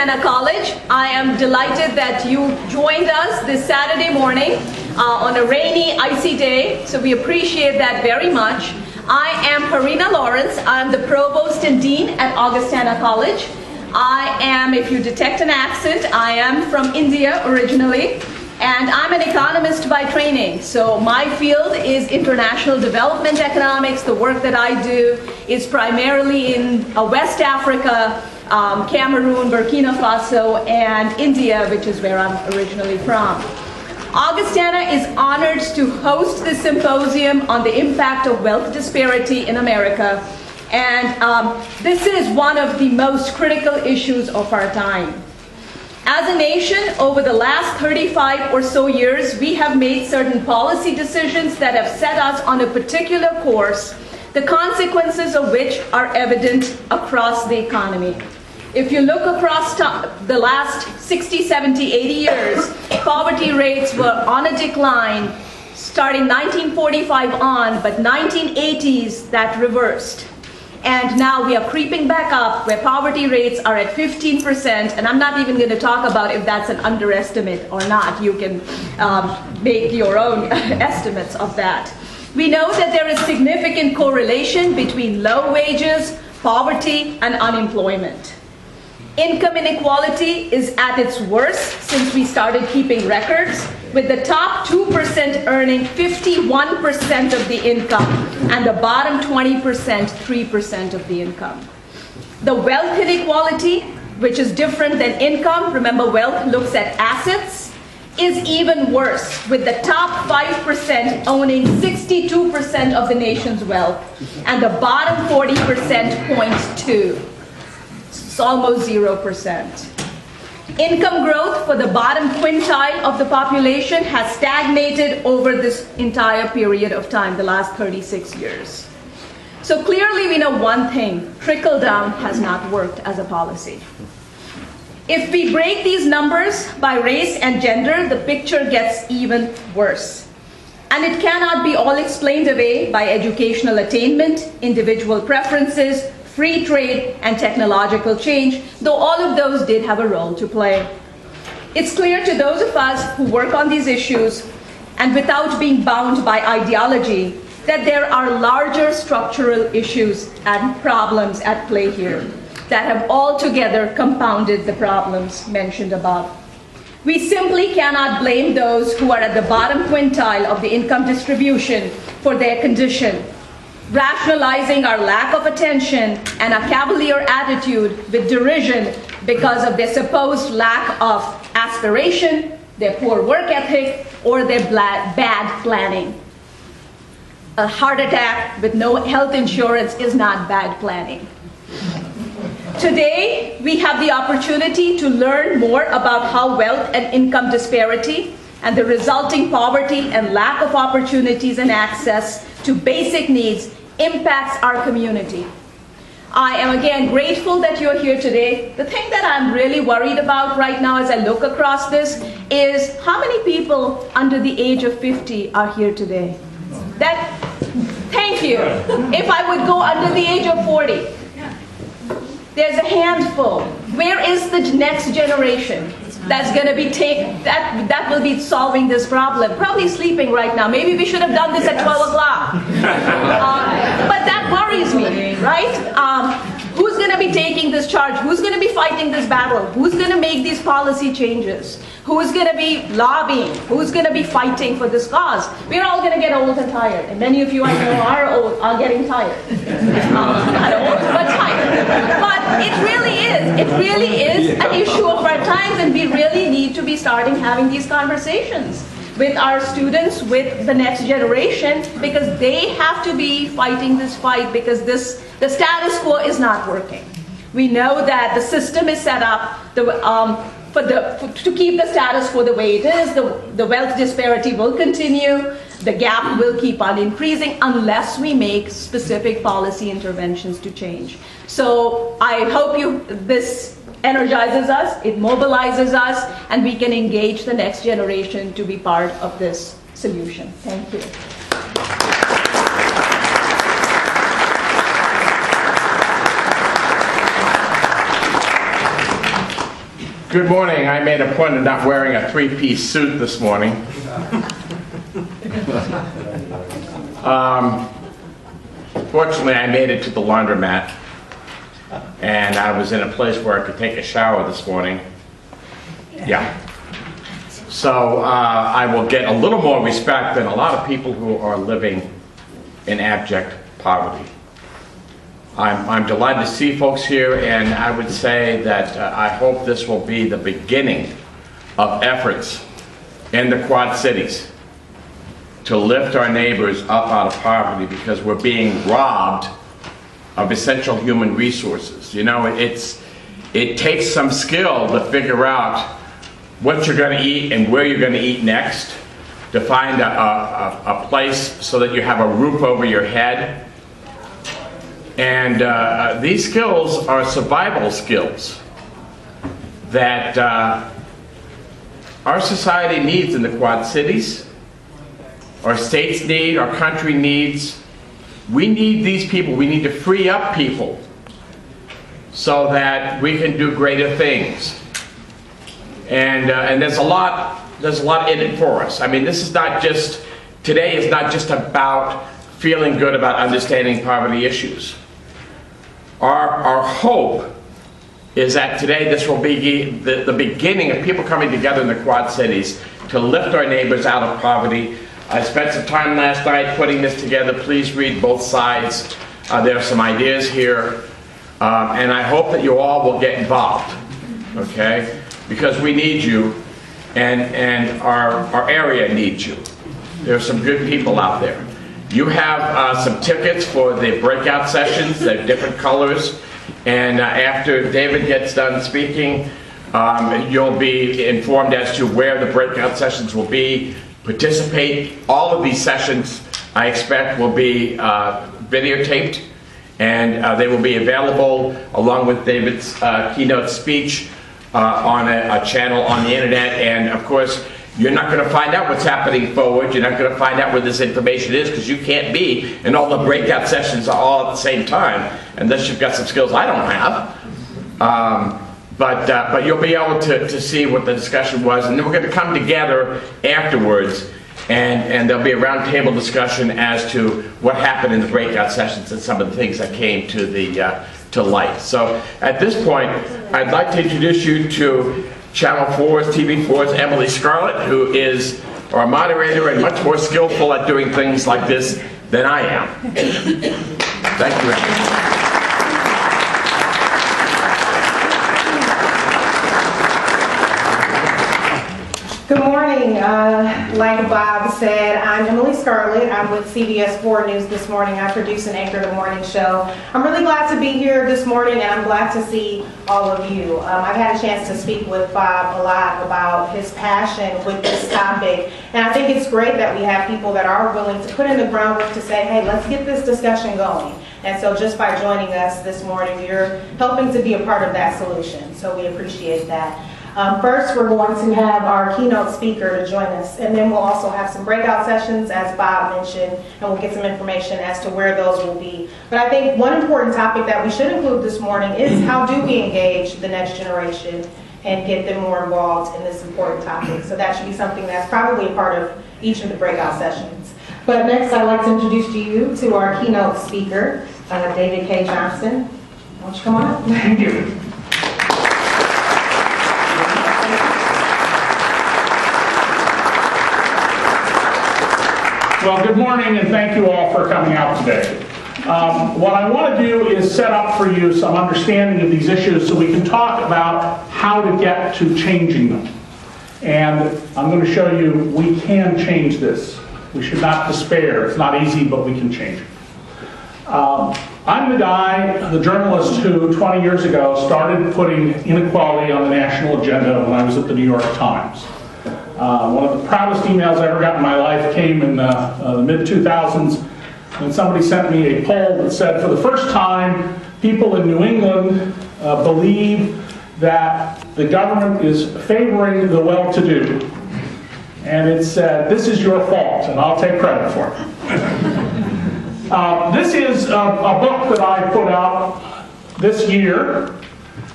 Augustana College. I am delighted that you joined us this Saturday morning on a rainy, icy day, so we appreciate that very much. I am Harina Lawrence. I'm the Provost and Dean at Augustana College. I am, if you detect an accent, I am from India originally, and I'm an economist by training. So my field is international development economics. The work that I do is primarily in West Africa, Cameroon, Burkina Faso, and India, which is where I'm originally from. Augustana is honored to host this symposium on the impact of wealth disparity in America. And this is one of the most critical issues of our time. As a nation, over the last 35 or so years, we have made certain policy decisions that have set us on a particular course, the consequences of which are evident across the economy. If you look across the last 60, 70, 80 years, poverty rates were on a decline starting 1945 on, but 1980s that reversed. And now we are creeping back up where poverty rates are at 15%, and I'm not even going to talk about if that's an underestimate or not. You can make your own estimates of that. We know that there is significant correlation between low wages, poverty, and unemployment. Income inequality is at its worst since we started keeping records, with the top 2% earning 51% of the income and the bottom 20% 3% of the income. The wealth inequality, which is different than income, remember wealth looks at assets, is even worse, with the top 5% owning 62% of the nation's wealth and the bottom 40% 0.2. It's almost 0%. Income growth for the bottom quintile of the population has stagnated over this entire period of time, the last 36 years. So clearly we know one thing, trickle down has not worked as a policy. If we break these numbers by race and gender, the picture gets even worse. And it cannot be all explained away by educational attainment, individual preferences, free trade, and technological change, though all of those did have a role to play. It's clear to those of us who work on these issues, and without being bound by ideology, that there are larger structural issues and problems at play here that have altogether compounded the problems mentioned above. We simply cannot blame those who are at the bottom quintile of the income distribution for their condition, rationalizing our lack of attention and a cavalier attitude with derision because of their supposed lack of aspiration, their poor work ethic, or their bad planning. A heart attack with no health insurance is not bad planning. Today, we have the opportunity to learn more about how wealth and income disparity and the resulting poverty and lack of opportunities and access to basic needs impacts our community. I am again grateful that you're here today. The thing that I'm really worried about right now as I look across this is how many people under the age of 50 are here today? Thank you. If I would go under the age of 40, there's a handful. Where is the next generation that's going to be that will be solving this problem? Probably sleeping right now. Maybe we should have done this at 12 o'clock. But that worries me, right? Who's going to be taking this charge? Who's going to be fighting this battle? Who's going to make these policy changes? Who's going to be lobbying? Who's going to be fighting for this cause? We're all going to get old and tired. And many of you I know are old, are getting tired. Not old, but tired. But it really is an issue of our times, and we really need to be starting having these conversations with our students, with the next generation, because they have to be fighting this fight, because the status quo is not working. We know that the system is set up to keep the status quo the way it is. The wealth disparity will continue. The gap will keep on increasing unless we make specific policy interventions to change. So I hope this energizes us, it mobilizes us, and we can engage the next generation to be part of this solution. Thank you. Good morning. I made a point of not wearing a three-piece suit this morning. Fortunately, I made it to the laundromat, and I was in a place where I could take a shower this morning. Yeah. So I will get a little more respect than a lot of people who are living in abject poverty. I'm delighted to see folks here, and I would say that I hope this will be the beginning of efforts in the Quad Cities to lift our neighbors up out of poverty, because we're being robbed of essential human resources. You know, it takes some skill to figure out what you're going to eat and where you're going to eat next, to find a place so that you have a roof over your head. And these skills are survival skills that our society needs in the Quad Cities, our states need, our country needs. We need these people. We need to free up people so that we can do greater things. And there's a lot in it for us. I mean, this is not just, today is not just about feeling good about understanding poverty issues. Our hope is that today this will be the beginning of people coming together in the Quad Cities to lift our neighbors out of poverty. I spent some time last night putting this together. Please read both sides. There are some ideas here. And I hope that you all will get involved, okay? Because we need you, and our area needs you. There are some good people out there. You have some tickets for the breakout sessions. They're different colors. And after David gets done speaking, you'll be informed as to where the breakout sessions will be. Participate. All of these sessions, I expect, will be videotaped, and they will be available along with David's keynote speech on a channel on the internet. And of course, you're not going to find out what's happening forward. You're not going to find out where this information is, because you can't be in all the breakout sessions all at the same time, unless you've got some skills I don't have. But you'll be able to see what the discussion was, and then we're going to come together afterwards, and there'll be a roundtable discussion as to what happened in the breakout sessions and some of the things that came to light. So at this point, I'd like to introduce you to Channel 4's, TV4's Emily Scarlett, who is our moderator and much more skillful at doing things like this than I am. Thank you, Emily. Good morning. Like Bob said, I'm Emily Scarlett. I'm with CBS 4 News this morning. I produce and anchor the morning show. I'm really glad to be here this morning, and I'm glad to see all of you. I've had a chance to speak with Bob a lot about his passion with this topic, and I think it's great that we have people that are willing to put in the groundwork to say, hey, let's get this discussion going. And so just by joining us this morning, you're helping to be a part of that solution, so we appreciate that. First, we're going to have our keynote speaker to join us, and then we'll also have some breakout sessions, as Bob mentioned, and we'll get some information as to where those will be. But I think one important topic that we should include this morning is how do we engage the next generation and get them more involved in this important topic. So that should be something that's probably a part of each of the breakout sessions. But next, I'd like to introduce you to our keynote speaker, David Cay Johnston. Why don't you come on up? Thank you. Well, good morning, and thank you all for coming out today. What I want to do is set up for you some understanding of these issues so we can talk about how to get to changing them. And I'm going to show you we can change this. We should not despair. It's not easy, but we can change it. I'm the guy, the journalist who 20 years ago started putting inequality on the national agenda when I was at the New York Times. One of the proudest emails I ever got in my life came in the mid-2000s when somebody sent me a poll that said, for the first time, people in New England believe that the government is favoring the well-to-do. And it said, this is your fault, and I'll take credit for it. This is a book that I put out this year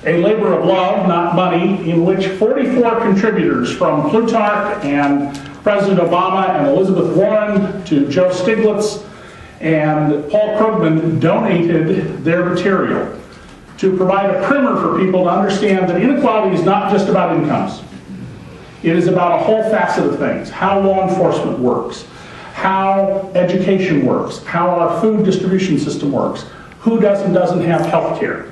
a labor of love, not money, in which 44 contributors from Plutarch and President Obama and Elizabeth Warren to Joe Stiglitz and Paul Krugman donated their material to provide a primer for people to understand that inequality is not just about incomes. It is about a whole facet of things: how law enforcement works, how education works, how our food distribution system works, who does and doesn't have health care.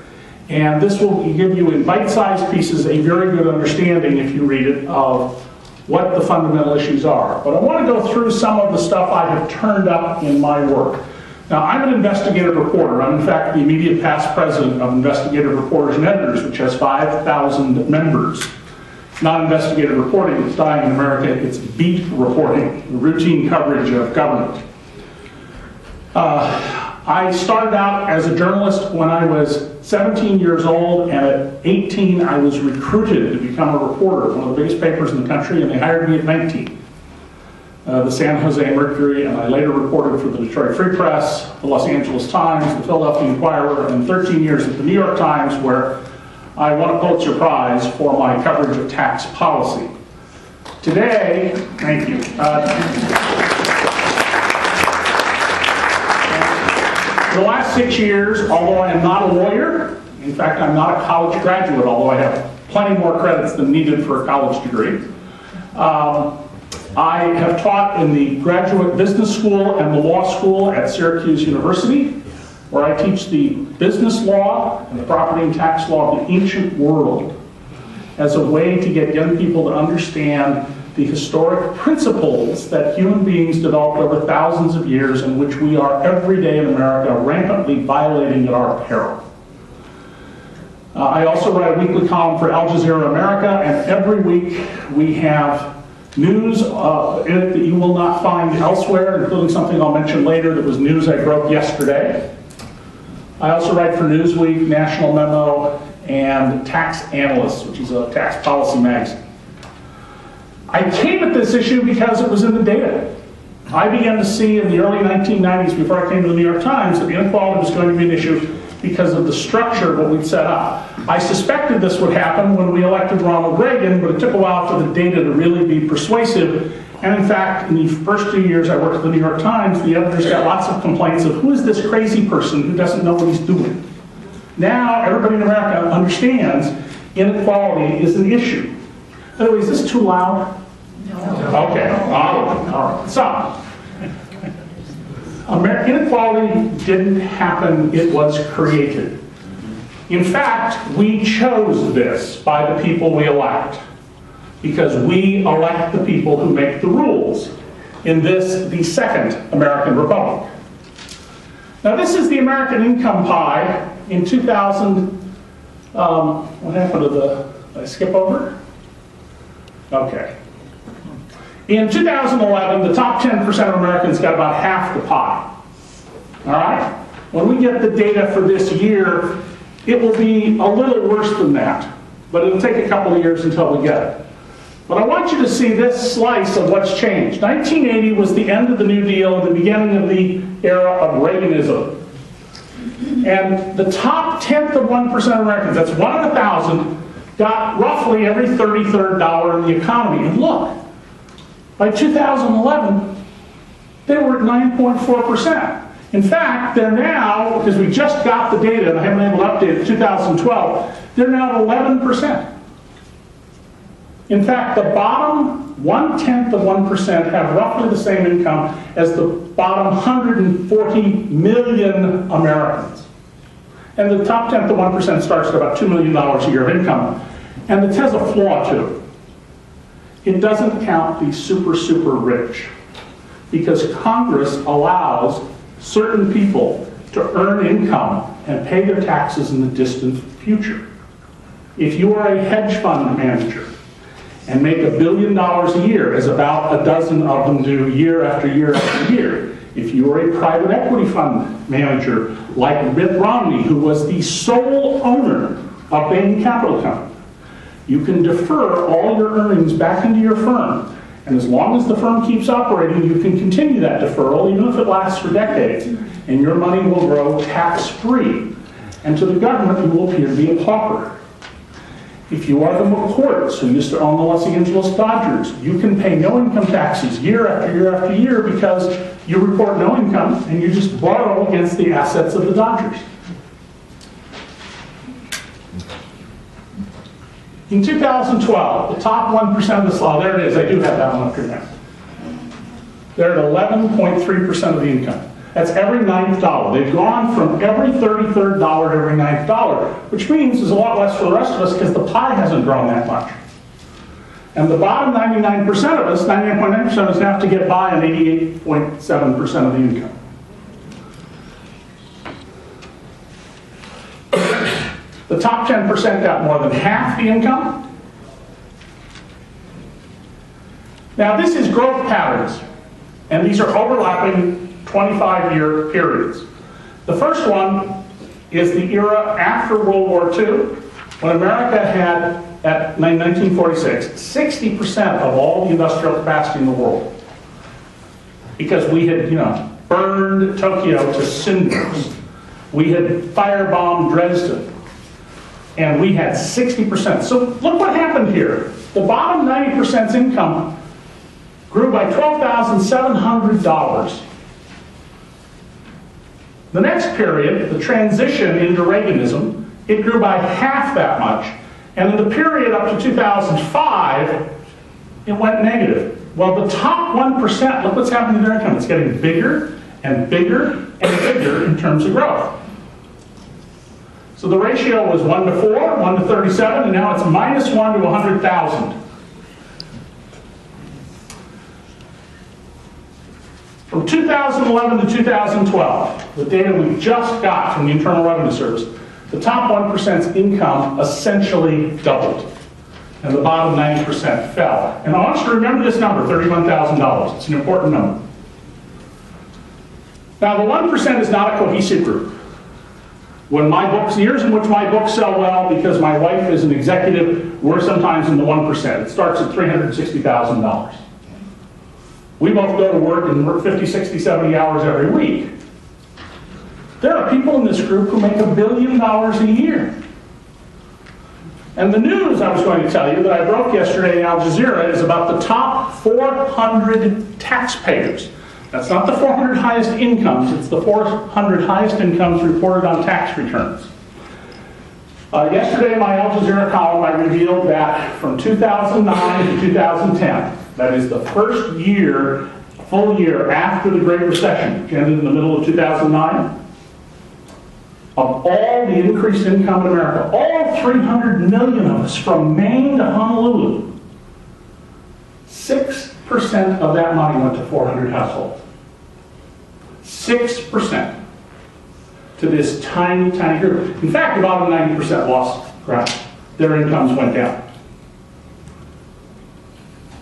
And this will give you in bite-sized pieces a very good understanding, if you read it, of what the fundamental issues are. But I want to go through some of the stuff I have turned up in my work. Now, I'm an investigative reporter. I'm, in fact, the immediate past president of Investigative Reporters and Editors, which has 5,000 members. It's not investigative reporting that's dying in America, it's beat reporting, routine coverage of government. I started out as a journalist when I was 17 years old, and at 18 I was recruited to become a reporter, one of the biggest papers in the country, and they hired me at 19. The San Jose Mercury, and I later reported for the Detroit Free Press, the Los Angeles Times, the Philadelphia Inquirer, and 13 years at the New York Times, where I won a Pulitzer Prize for my coverage of tax policy. Today, thank you. For the last 6 years, although I am not a lawyer, in fact, I'm not a college graduate, although I have plenty more credits than needed for a college degree. I have taught in the graduate business school and the law school at Syracuse University, where I teach the business law and the property and tax law of the ancient world as a way to get young people to understand the historic principles that human beings developed over thousands of years, in which we are every day in America rampantly violating at our peril. I also write a weekly column for Al Jazeera America, and every week we have news in it that you will not find elsewhere, including something I'll mention later that was news I broke yesterday. I also write for Newsweek, National Memo, and Tax Analyst, which is a tax policy magazine. I came at this issue because it was in the data. I began to see in the early 1990s, before I came to the New York Times, that inequality was going to be an issue because of the structure of what we'd set up. I suspected this would happen when we elected Ronald Reagan, but it took a while for the data to really be persuasive. And in fact, in the first 2 years I worked at the New York Times, the editors got lots of complaints of, who is this crazy person who doesn't know what he's doing? Now, everybody in America understands inequality is an issue. By the way, is this too loud? No. Okay, all right. So, inequality didn't happen, it was created. In fact, we chose this by the people we elect, because we elect the people who make the rules in this, the second American Republic. Now, this is the American income pie in 2000. What happened to did I skip over? Okay. In 2011, the top 10% of Americans got about half the pie. All right? When we get the data for this year, it will be a little worse than that, but it'll take a couple of years until we get it. But I want you to see this slice of what's changed. 1980 was the end of the New Deal and the beginning of the era of Reaganism. And the top 10th of 1% of Americans, that's 1 in 1,000, got roughly every 33rd dollar in the economy. And look, by 2011, they were at 9.4%. In fact, they're now, because we just got the data and I haven't been able to update it, 2012, they're now at 11%. In fact, the bottom 1/10 of 1% have roughly the same income as the bottom 140 million Americans. And the top 10th of 1% starts at about $2 million a year of income. And it has a flaw to it. It doesn't count the super, super rich, because Congress allows certain people to earn income and pay their taxes in the distant future. If you are a hedge fund manager and make $1 billion a year, as about a dozen of them do year after year after year, if you are a private equity fund manager like Mitt Romney, who was the sole owner of Bain Capital Company, you can defer all your earnings back into your firm. And as long as the firm keeps operating, you can continue that deferral, even if it lasts for decades. And your money will grow tax-free. And to the government, you will appear to be a pauper. If you are the McCourts who used to own the Los Angeles Dodgers, you can pay no income taxes year after year after year because you report no income and you just borrow against the assets of the Dodgers. In 2012, the top 1% of the slot, there it is, I do have that one up here now. They're at 11.3% of the income. That's every ninth dollar. They've gone from every 33rd dollar to every ninth dollar, which means there's a lot less for the rest of us because the pie hasn't grown that much. And the bottom 99% of us, 99.9% of us, now have to get by on 88.7% of the income. The top 10% got more than half the income. Now this is growth patterns, and these are overlapping 25-year periods. The first one is the era after World War II, when America had, at 1946, 60% of all the industrial capacity in the world. Because we had, burned Tokyo to cinders. We had firebombed Dresden. And we had 60%. So look what happened here. The bottom 90%'s income grew by $12,700. The next period, the transition into Reaganism, it grew by half that much. And in the period up to 2005, it went negative. Well, the top 1%, look what's happening to their income. It's getting bigger and bigger and bigger in terms of growth. So the ratio was 1 to 4, 1 to 37, and now it's minus 1 to 100,000. From 2011 to 2012, the data we just got from the Internal Revenue Service, the top 1%'s income essentially doubled, and the bottom 90% fell. And I want you to remember this number, $31,000. It's an important number. Now, the 1% is not a cohesive group. When my books, the years in which my books sell well, because my wife is an executive, we're sometimes in the 1%. It starts at $360,000. We both go to work and work 50, 60, 70 hours every week. There are people in this group who make $1 billion a year. And the news I was going to tell you that I broke yesterday in Al Jazeera is about the top 400 taxpayers. That's not the 400 highest incomes, it's the 400 highest incomes reported on tax returns. Yesterday in my Al Jazeera column I revealed that from 2009 to 2010, that is the first year, full year after the Great Recession, which ended in the middle of 2009, of all the increased income in America, all 300 million of us from Maine to Honolulu, 6% of that money went to 400 households. 6% to this tiny, tiny group. In fact, the bottom 90% lost ground. Their incomes went down.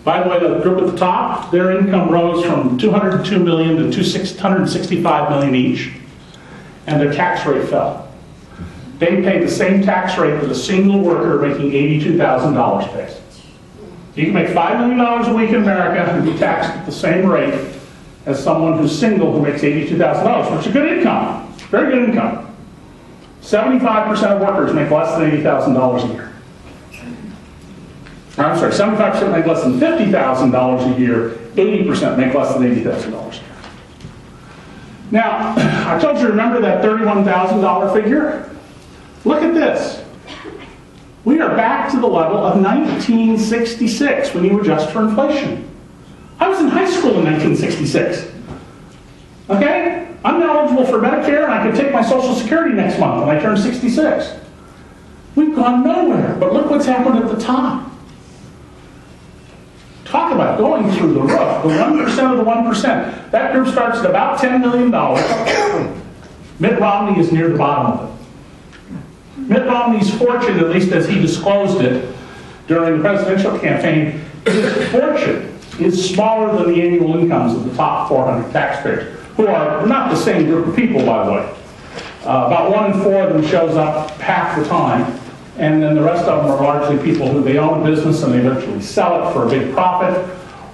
By the way, the group at the top, their income rose from 202 million to 265 million each, and their tax rate fell. They paid the same tax rate that a single worker making $82,000 pays. So you can make $5 million a week in America and be taxed at the same rate as someone who's single who makes $82,000, which is a good income, very good income. 75% of workers make less than $80,000 a year. I'm sorry, 75% make less than $50,000 a year, 80% make less than $80,000 a year. Now, I told you to remember that $31,000 figure. Look at this. We are back to the level of 1966 when you adjust for inflation. I was in high school in 1966. Okay? I'm eligible for Medicare and I could take my Social Security next month when I turn 66. We've gone nowhere, but look what's happened at the top. Talk about going through the roof. The 1% of the 1%. That group starts at about $10 million. Mitt Romney is near the bottom of it. Mitt Romney's fortune, at least as he disclosed it during the presidential campaign, his fortune is smaller than the annual incomes of the top 400 taxpayers, who are not the same group of people, by the way. About 1 in 4 of them shows up half the time, and then the rest of them are largely people who they own a business and they eventually sell it for a big profit,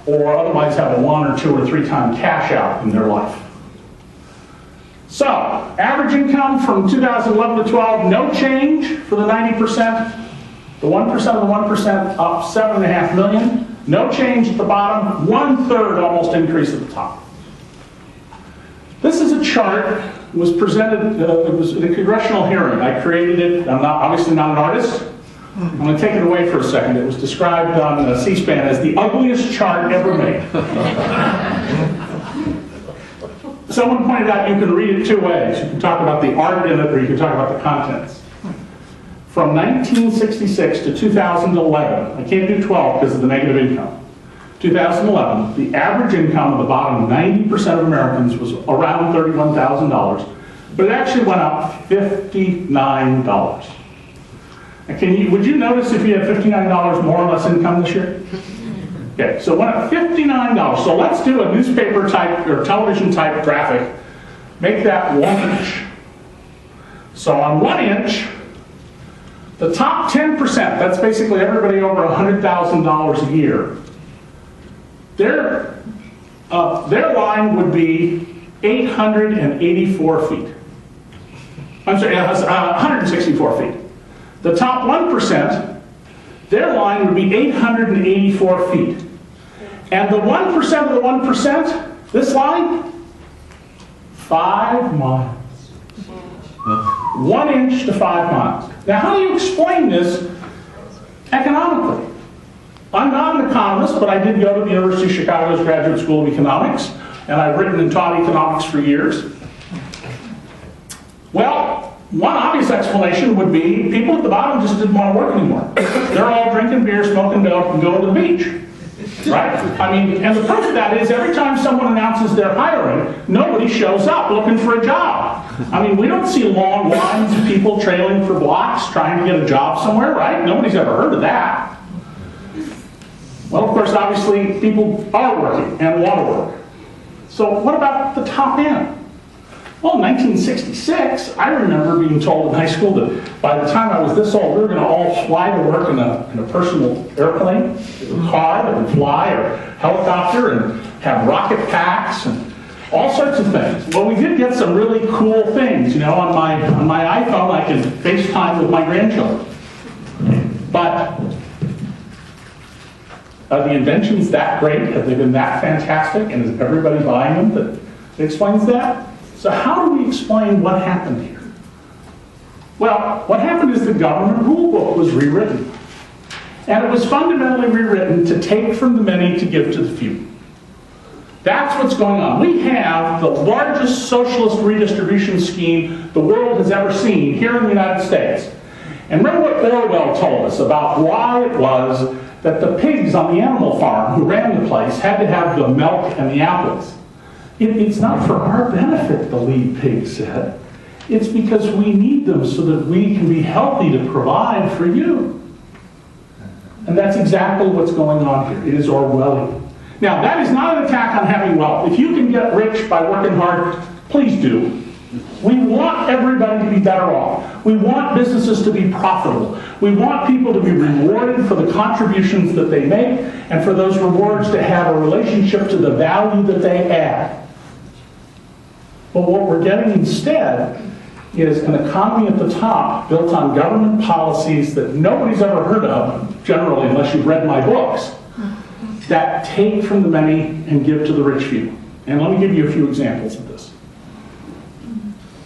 or otherwise have a 1 or 2 or 3 time cash out in their life. So, average income from 2011 to 12, no change for the 90%. The 1% of the 1% up 7.5 million. No change at the bottom, 1/3 almost increase at the top. This is a chart, it was presented, it was in a congressional hearing. I created it, I'm obviously not an artist. I'm going to take it away for a second. It was described on C-SPAN as the ugliest chart ever made. Someone pointed out you can read it two ways. You can talk about the art in it, or you can talk about the contents. From 1966 to 2011, I can't do 12 because of the negative income. 2011, the average income of the bottom 90% of Americans was around $31,000, but it actually went up $59. And would you notice if you had $59 more or less income this year? Okay, so it went up $59. So let's do a newspaper type or television type graphic. Make that 1 inch. So on 1 inch, the top 10%, that's basically everybody over $100,000 a year, their line would be 884 feet. I'm sorry, 164 feet. The top 1%, their line would be 884 feet. And the 1% of the 1%, this line, 5 miles. 1 inch to 5 miles. Now, how do you explain this economically? I'm not an economist, but I did go to the University of Chicago's Graduate School of Economics, and I've written and taught economics for years. Well, one obvious explanation would be people at the bottom just didn't want to work anymore. They're all drinking beer, smoking dope, and going to the beach. Right? I mean, and the proof of that is every time someone announces they're hiring, nobody shows up looking for a job. I mean, we don't see long lines of people trailing for blocks trying to get a job somewhere, right? Nobody's ever heard of that. Well, of course, obviously, people are working and want to work. So what about the top end? Well, in 1966, I remember being told in high school that by the time I was this old, we were going to all fly to work in a personal airplane, a car that would fly, or helicopter, and have rocket packs, and all sorts of things. Well, we did get some really cool things. You know, on my iPhone, I can FaceTime with my grandchildren. But are the inventions that great? Have they been that fantastic? And is everybody buying them? That explains that? So how do we explain what happened here? Well, what happened is the government rule book was rewritten. And it was fundamentally rewritten to take from the many to give to the few. That's what's going on. We have the largest socialist redistribution scheme the world has ever seen here in the United States. And remember what Orwell told us about why it was that the pigs on the animal farm who ran the place had to have the milk and the apples. It's not for our benefit, the lead pig said. It's because we need them so that we can be healthy to provide for you. And that's exactly what's going on here. It is Orwellian. Now, that is not an attack on having wealth. If you can get rich by working hard, please do. We want everybody to be better off. We want businesses to be profitable. We want people to be rewarded for the contributions that they make and for those rewards to have a relationship to the value that they add. But what we're getting instead is an economy at the top built on government policies that nobody's ever heard of, generally, unless you've read my books, that take from the many and give to the rich few. And let me give you a few examples of this.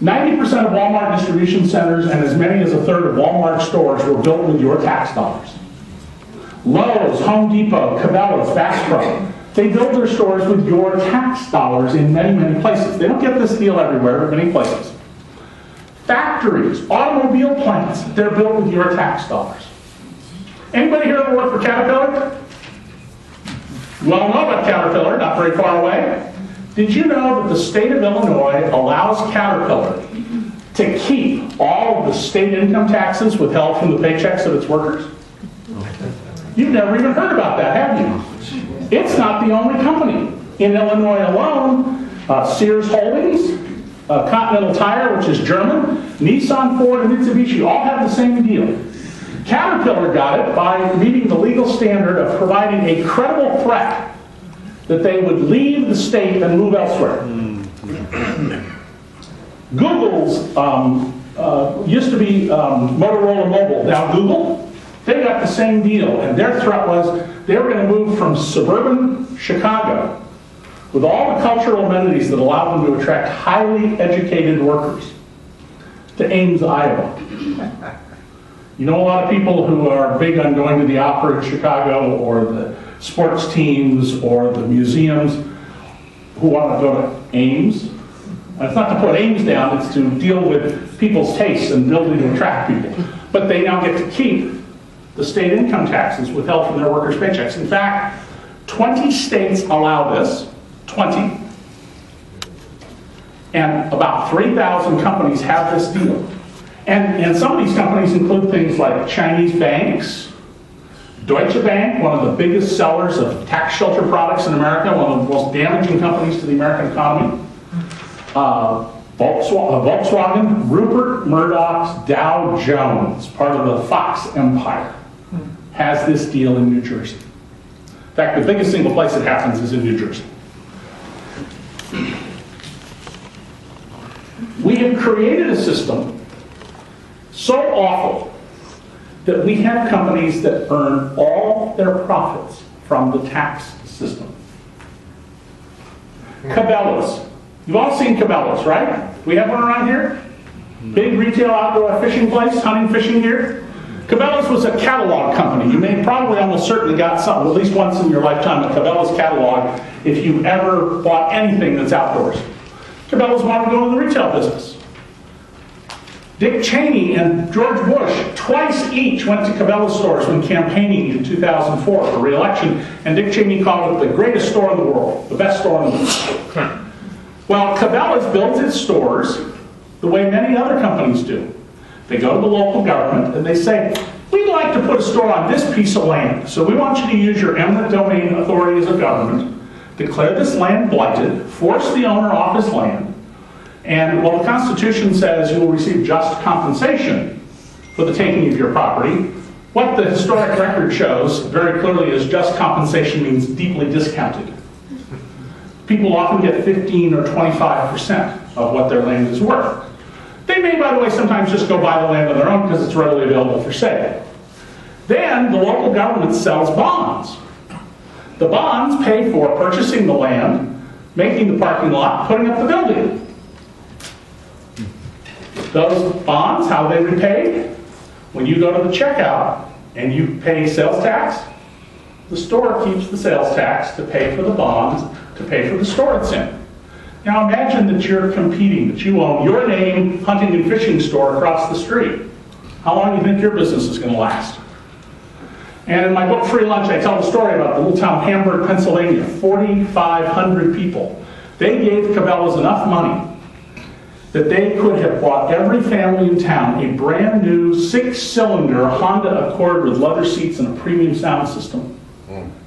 90% of Walmart distribution centers and as many as a third of Walmart stores were built with your tax dollars. Lowe's, Home Depot, Cabela's, Bass Pro, they build their stores with your tax dollars in many, many places. They don't get this deal everywhere, but many places. Factories, automobile plants, they're built with your tax dollars. Anybody here ever work for Caterpillar? You all know about Caterpillar, not very far away. Did you know that the state of Illinois allows Caterpillar to keep all of the state income taxes withheld from the paychecks of its workers? You've never even heard about that, have you? It's not the only company. In Illinois alone, Sears Holdings, Continental Tire, which is German, Nissan, Ford, and Mitsubishi all have the same deal. Caterpillar got it by meeting the legal standard of providing a credible threat that they would leave the state and move elsewhere. Google's used to be Motorola Mobile, now Google. They got the same deal, and their threat was they were going to move from suburban Chicago with all the cultural amenities that allowed them to attract highly educated workers to Ames, Iowa. You know a lot of people who are big on going to the opera in Chicago or the sports teams or the museums who want to go to Ames. And it's not to put Ames down, it's to deal with people's tastes and ability to attract people. But they now get to keep the state income taxes withheld from their workers' paychecks. In fact, 20 states allow this, 20. And about 3,000 companies have this deal. And some of these companies include things like Chinese banks, Deutsche Bank, one of the biggest sellers of tax shelter products in America, one of the most damaging companies to the American economy. Volkswagen, Rupert Murdoch's Dow Jones, part of the Fox empire, has this deal in New Jersey. In fact, the biggest single place it happens is in New Jersey. We have created a system so awful that we have companies that earn all their profits from the tax system. Cabela's. You've all seen Cabela's, right? We have one around here? Big retail outdoor fishing place, hunting, fishing gear. Cabela's was a catalog company. You may probably almost certainly got something, at least once in your lifetime, a Cabela's catalog if you ever bought anything that's outdoors. Cabela's wanted to go in the retail business. Dick Cheney and George Bush twice each went to Cabela's stores when campaigning in 2004 for re-election, and Dick Cheney called it the greatest store in the world, the best store in the world. Well, Cabela's builds its stores the way many other companies do. They go to the local government and they say, we'd like to put a store on this piece of land, so we want you to use your eminent domain authority as a government, declare this land blighted, force the owner off his land, and while the Constitution says you will receive just compensation for the taking of your property, what the historic record shows very clearly is just compensation means deeply discounted. People often get 15 or 25% of what their land is worth. They may, by the way, sometimes just go buy the land on their own because it's readily available for sale. Then the local government sells bonds. The bonds pay for purchasing the land, making the parking lot, putting up the building. Those bonds, how are they repaid? When you go to the checkout and you pay sales tax, the store keeps the sales tax to pay for the bonds, to pay for the store it's in. Now imagine that you're competing, that you own your name hunting and fishing store across the street. How long do you think your business is going to last? And in my book, Free Lunch, I tell the story about the little town of Hamburg, Pennsylvania, 4,500 people. They gave Cabela's enough money that they could have bought every family in town a brand new 6-cylinder Honda Accord with leather seats and a premium sound system.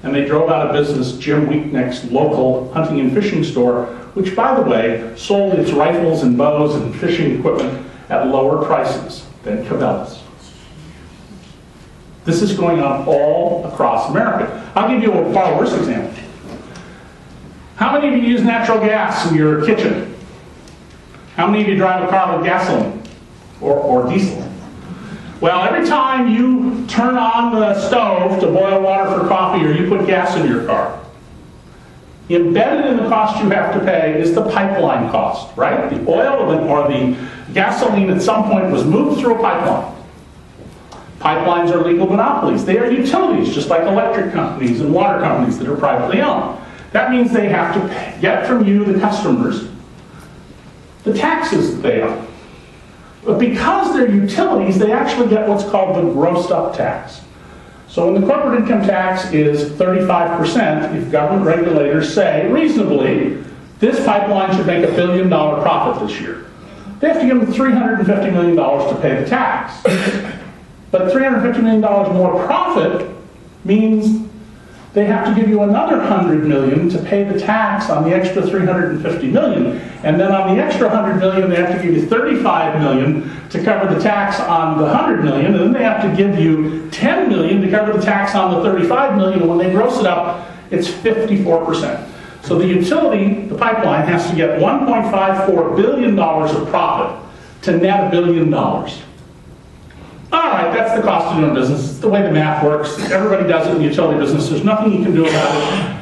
And they drove out of business Jim Weeknecht's local hunting and fishing store, which, by the way, sold its rifles and bows and fishing equipment at lower prices than Cabela's. This is going on all across America. I'll give you a far worse example. How many of you use natural gas in your kitchen? How many of you drive a car with gasoline or diesel? Well, every time you turn on the stove to boil water for coffee or you put gas in your car, embedded in the cost you have to pay is the pipeline cost, right? The oil or the gasoline at some point was moved through a pipeline. Pipelines are legal monopolies. They are utilities, just like electric companies and water companies that are privately owned. That means they have to get from you, the customers, the taxes that they owe. But because they're utilities, they actually get what's called the grossed up tax. So when the corporate income tax is 35%, if government regulators say, reasonably, this pipeline should make $1 billion profit this year, they have to give them $350 million to pay the tax. But $350 million more profit means they have to give you another $100 million to pay the tax on the extra $350 million. And then on the extra $100 million, they have to give you $35 million to cover the tax on the $100 million. And then they have to give you $10 million to cover the tax on the $35 million. And when they gross it up, it's 54%. So the utility, the pipeline, has to get $1.54 billion of profit to net $1 billion. All right, that's the cost of doing business. It's the way the math works. Everybody does it in the utility business. There's nothing you can do about it.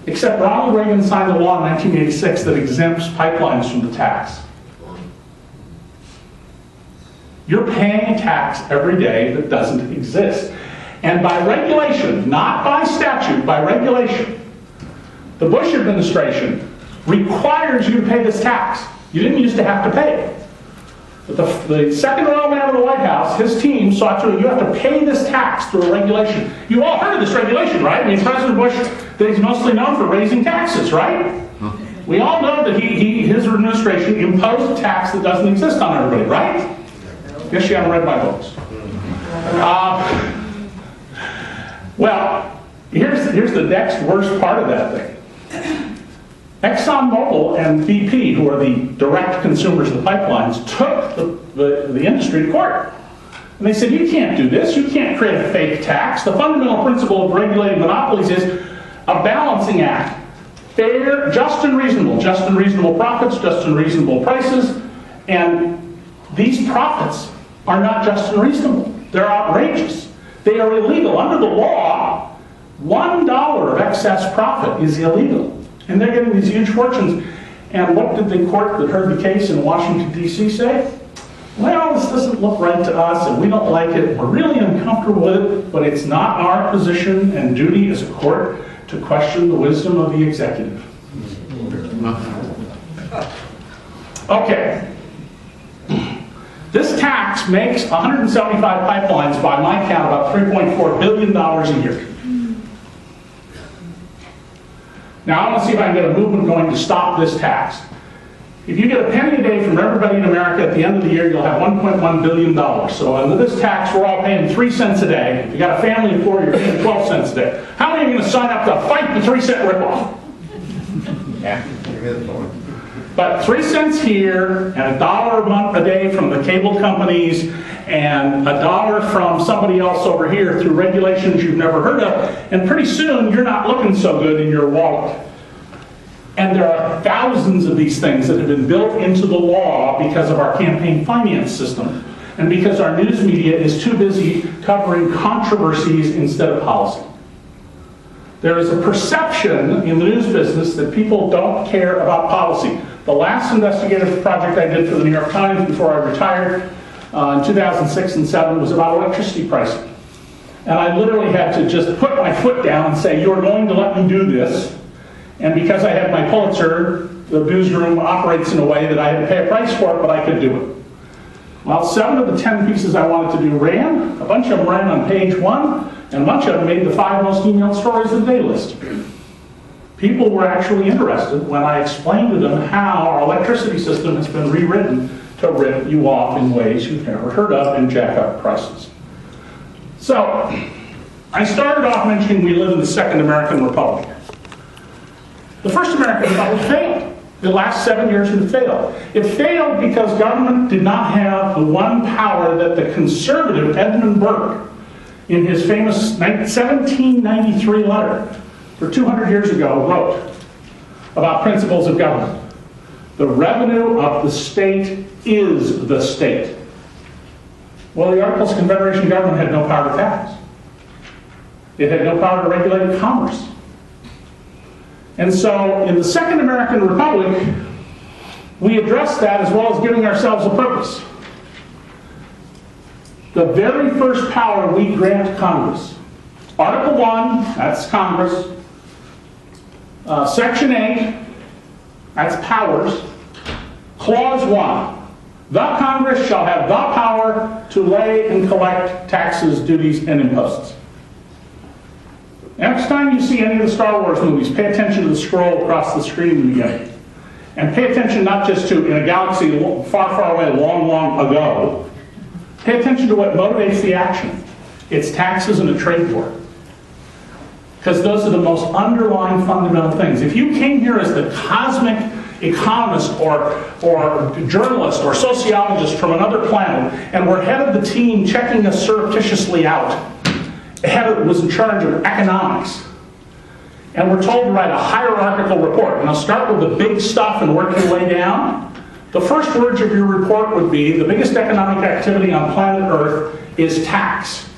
Except Ronald Reagan signed a law in 1986 that exempts pipelines from the tax. You're paying a tax every day that doesn't exist. And by regulation, not by statute, by regulation, the Bush administration requires you to pay this tax. You didn't used to have to pay it. But the second royal man of the White House, his team saw to it, you have to pay this tax through a regulation. You all heard of this regulation, right? I mean, President Bush, he's mostly known for raising taxes, right? We all know that his administration imposed a tax that doesn't exist on everybody, right? Guess you haven't read my books. Well, here's the next worst part of that thing. ExxonMobil and BP, who are the direct consumers of the pipelines, took the industry to court. And they said, you can't do this. You can't create a fake tax. The fundamental principle of regulating monopolies is a balancing act. Fair, just and reasonable profits, just and reasonable prices. And these profits are not just and reasonable. They're outrageous. They are illegal. Under the law, $1 of excess profit is illegal. And they're getting these huge fortunes. And what did the court that heard the case in Washington, D.C. say? Well, this doesn't look right to us, and we don't like it. We're really uncomfortable with it, but it's not our position and duty as a court to question the wisdom of the executive. Okay. This tax makes 175 pipelines, by my count, about $3.4 billion a year. Now, I want to see if I can get a movement going to stop this tax. If you get a penny a day from everybody in America, at the end of the year, you'll have $1.1 billion. So under this tax, we're all paying 3 cents a day. If you got a family of 4, you're paying 12 cents a day. How many are going to sign up to fight the 3-cent ripoff? Yeah, give me the point. But 3 cents here, and $1 a day from the cable companies, and $1 from somebody else over here through regulations you've never heard of, and pretty soon you're not looking so good in your wallet. And there are thousands of these things that have been built into the law because of our campaign finance system, and because our news media is too busy covering controversies instead of policy. There is a perception in the news business that people don't care about policy. The last investigative project I did for the New York Times before I retired in 2006 and 2007 was about electricity pricing. And I literally had to just put my foot down and say, you're going to let me do this. And because I had my Pulitzer, the newsroom operates in a way that I had to pay a price for it, but I could do it. Well, 7 of the 10 pieces I wanted to do ran. A bunch of them ran on page 1, and a bunch of them made the 5 most emailed stories of the day list. People were actually interested when I explained to them how our electricity system has been rewritten to rip you off in ways you've never heard of and jack up prices. So, I started off mentioning we live in the Second American Republic. The First American Republic failed. The last 7 years it failed. It failed because government did not have the one power that the conservative Edmund Burke, in his famous 1793 letter, for 200 years ago, wrote about principles of government. The revenue of the state is the state. Well, the Articles of Confederation government had no power to tax. It had no power to regulate commerce. And so, in the Second American Republic, we addressed that as well as giving ourselves a purpose. The very first power we grant Congress. Article 1, that's Congress. Section 8, that's powers. Clause 1, the Congress shall have the power to lay and collect taxes, duties, and imposts. Next time you see any of the Star Wars movies, pay attention to the scroll across the screen in the beginning. And pay attention not just to, in a galaxy far, far away, long, long ago, pay attention to what motivates the action. It's taxes and a trade war. Because those are the most underlying fundamental things. If you came here as the cosmic economist or journalist or sociologist from another planet and were head of the team checking us surreptitiously out, was in charge of economics, and we're told to write a hierarchical report. And I'll start with the big stuff and work your way down. The first words of your report would be, the biggest economic activity on planet Earth is tax.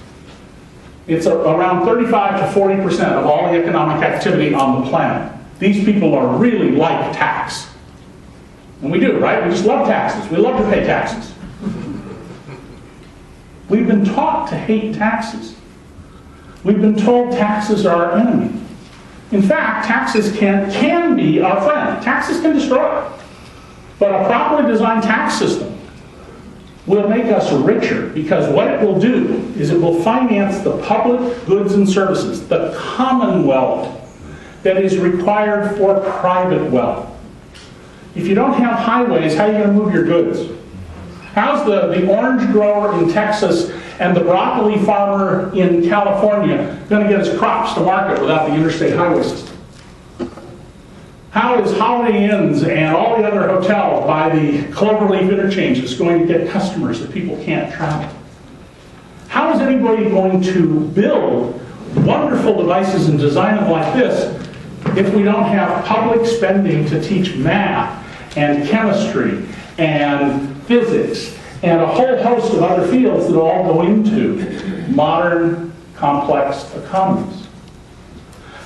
It's around 35 to 40% of all the economic activity on the planet. These people are really like tax. And we do, right? We just love taxes. We love to pay taxes. We've been taught to hate taxes. We've been told taxes are our enemy. In fact, taxes can be our friend. Taxes can destroy. But a properly designed tax system will make us richer, because what it will do is it will finance the public goods and services, the commonwealth that is required for private wealth. If you don't have highways, how are you going to move your goods? How's the orange grower in Texas and the broccoli farmer in California going to get his crops to market without the interstate highway system? How is Holiday Inns and all the other hotels by the Cloverleaf interchanges going to get customers that people can't travel? How is anybody going to build wonderful devices and design them like this if we don't have public spending to teach math and chemistry and physics and a whole host of other fields that all go into modern, complex economies?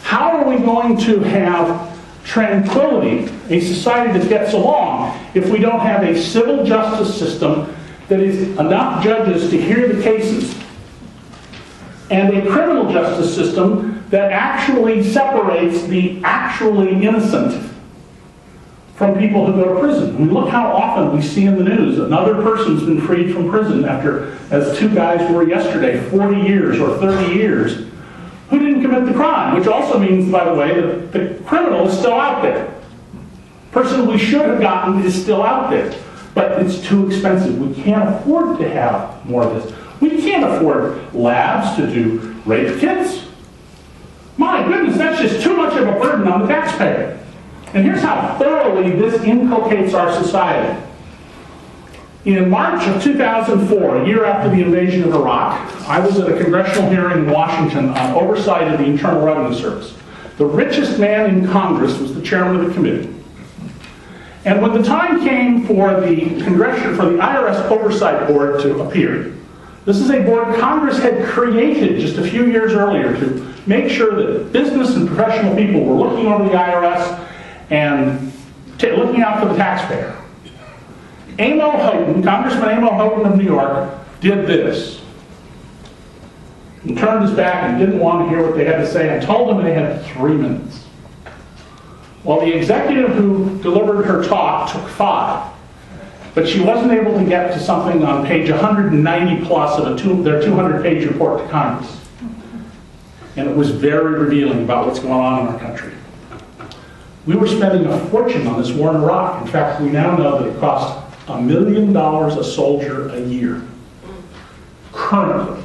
How are we going to have tranquility, a society that gets along, if we don't have a civil justice system that is enough judges to hear the cases, and a criminal justice system that actually separates the actually innocent from people who go to prison? I mean, look how often we see in the news another person's been freed from prison after, as two guys were yesterday, 40 years or 30 years, who didn't commit the crime, which also means, by the way, that the criminal is still out there. The person we should have gotten is still out there, but it's too expensive. We can't afford to have more of this. We can't afford labs to do rape kits. My goodness, that's just too much of a burden on the taxpayer. And here's how thoroughly this inculcates our society. In March of 2004, a year after the invasion of Iraq, I was at a congressional hearing in Washington on oversight of the Internal Revenue Service. The richest man in Congress was the chairman of the committee. And when the time came for the IRS Oversight Board to appear, this is a board Congress had created just a few years earlier to make sure that business and professional people were looking over the IRS and looking out for the taxpayer. Amo Houghton, Congressman Amo Houghton of New York, did this. And turned his back and didn't want to hear what they had to say and told them they had 3 minutes. Well, the executive who delivered her talk took 5. But she wasn't able to get to something on page 190 plus of their 200-page report to Congress. And it was very revealing about what's going on in our country. We were spending a fortune on this war in Iraq. In fact, we now know that it costs $1 million a soldier a year. Currently.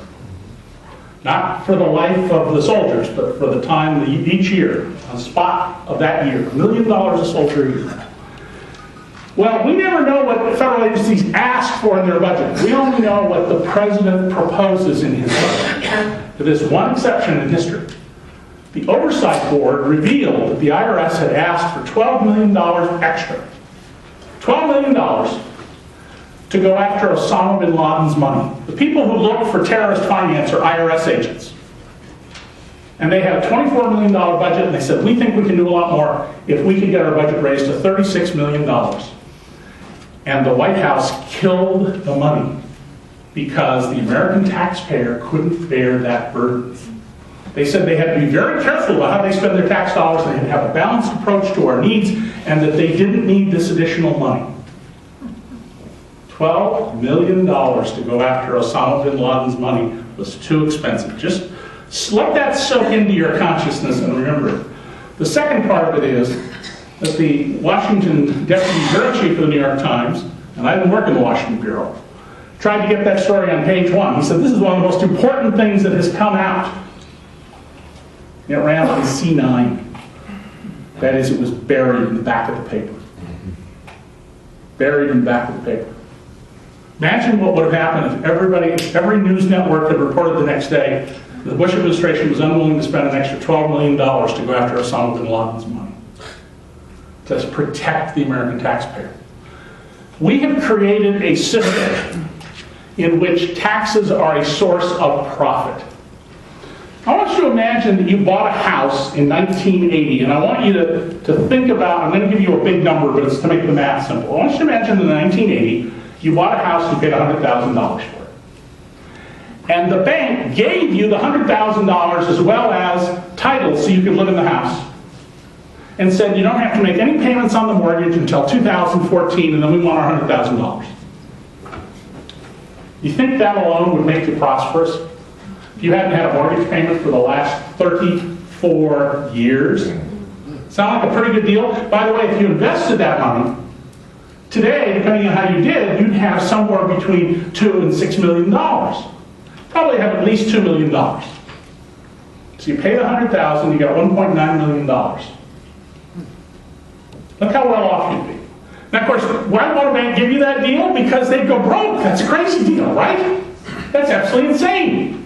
Not for the life of the soldiers, but for the time each year, on the spot of that year. $1 million a soldier a year. Well, we never know what the federal agencies ask for in their budget. We only know what the president proposes in his budget. With this one exception in history. The Oversight Board revealed that the IRS had asked for $12 million extra. $12 million to go after Osama bin Laden's money. The people who look for terrorist finance are IRS agents. And they had a $24 million budget, and they said, we think we can do a lot more if we could get our budget raised to $36 million. And the White House killed the money because the American taxpayer couldn't bear that burden. They said they had to be very careful about how they spend their tax dollars, they had to have a balanced approach to our needs, and that they didn't need this additional money. $12 million to go after Osama bin Laden's money was too expensive. Just let that soak into your consciousness and remember it. The second part of it is that the Washington Deputy Bureau Chief of the New York Times, and I didn't work in the Washington Bureau, tried to get that story on page 1. He said, this is one of the most important things that has come out. It ran on C9. That is, it was buried in the back of the paper. Buried in the back of the paper. Imagine what would have happened if every news network had reported the next day the Bush administration was unwilling to spend an extra $12 million to go after Osama bin Laden's money. To protect the American taxpayer. We have created a system in which taxes are a source of profit. I want you to imagine that you bought a house in 1980, and I want you to think about, I'm going to give you a big number, but it's to make the math simple. I want you to imagine in 1980, you bought a house, you paid $100,000 for it. And the bank gave you the $100,000 as well as title so you could live in the house. And said you don't have to make any payments on the mortgage until 2014, and then we want our $100,000. You think that alone would make you prosperous? If you hadn't had a mortgage payment for the last 34 years? Sound like a pretty good deal? By the way, if you invested that money, today, depending on how you did, you'd have somewhere between $2 and $6 million. Probably have at least $2 million. So you pay the $100,000, you got $1.9 million. Look how well off you'd be. Now, of course, why would a bank give you that deal? Because they'd go broke. That's a crazy deal, right? That's absolutely insane.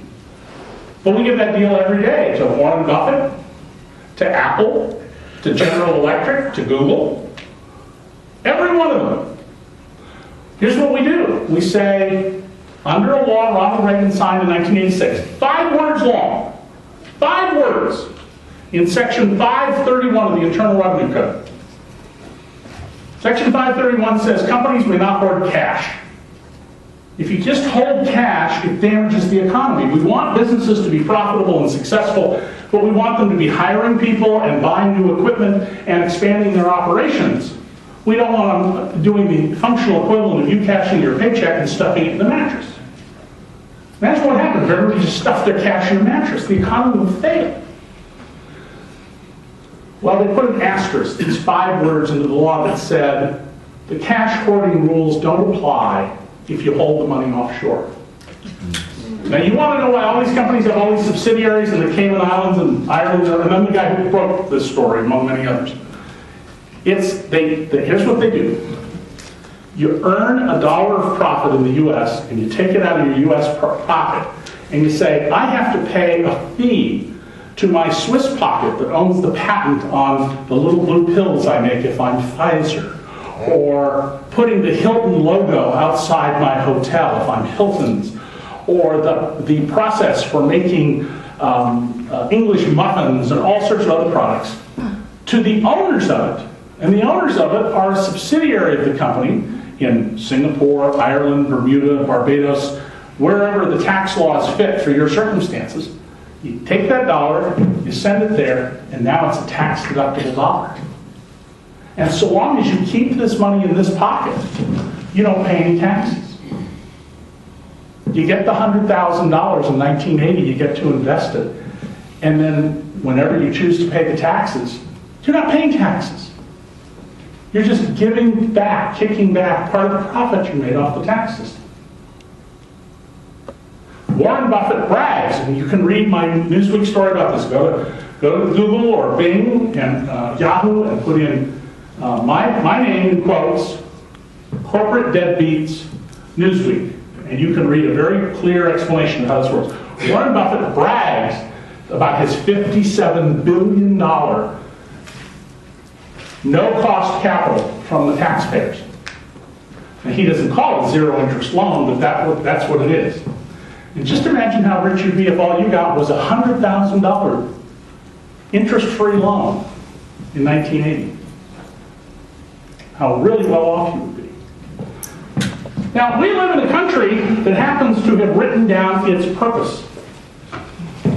But we give that deal every day to Warren Buffett, to Apple, to General Electric, to Google. Every one of them. Here's what we do. We say, under a law Ronald Reagan signed in 1986, 5 words long, 5 words, in Section 531 of the Internal Revenue Code. Section 531 says companies may not hoard cash. If you just hold cash, it damages the economy. We want businesses to be profitable and successful, but we want them to be hiring people and buying new equipment and expanding their operations. We don't want them doing the functional equivalent of you cashing your paycheck and stuffing it in the mattress. That's what happens. Everybody just stuffed their cash in the mattress. The economy will fail. Well, they put an asterisk, these 5 words into the law that said the cash hoarding rules don't apply if you hold the money offshore. Now, you want to know why all these companies have all these subsidiaries in the Cayman Islands and Ireland, and I'm the guy who broke this story, among many others. Here's what they do. You earn $1 of profit in the U.S., and you take it out of your U.S. pocket, and you say, I have to pay a fee to my Swiss pocket that owns the patent on the little blue pills I make if I'm Pfizer, or putting the Hilton logo outside my hotel if I'm Hilton's, or the process for making English muffins and all sorts of other products, to the owners of it. And the owners of it are a subsidiary of the company in Singapore, Ireland, Bermuda, Barbados, wherever the tax laws fit for your circumstances. You take that dollar, you send it there, and now it's a tax-deductible dollar. And so long as you keep this money in this pocket, you don't pay any taxes. You get the $100,000 in 1980, you get to invest it, and then whenever you choose to pay the taxes, you're not paying taxes. You're just giving back, kicking back part of the profit you made off the tax system. Warren Buffett brags, and you can read my Newsweek story about this. Go to Google or Bing and Yahoo and put in my name in quotes, corporate deadbeats, Newsweek. And you can read a very clear explanation of how this works. Warren Buffett brags about his $57 billion no-cost capital from the taxpayers. And he doesn't call it zero interest loan, but that's what it is. And just imagine how rich you'd be if all you got was a $100,000 interest-free loan in 1980. How really well off you would be. Now, we live in a country that happens to have written down its purpose.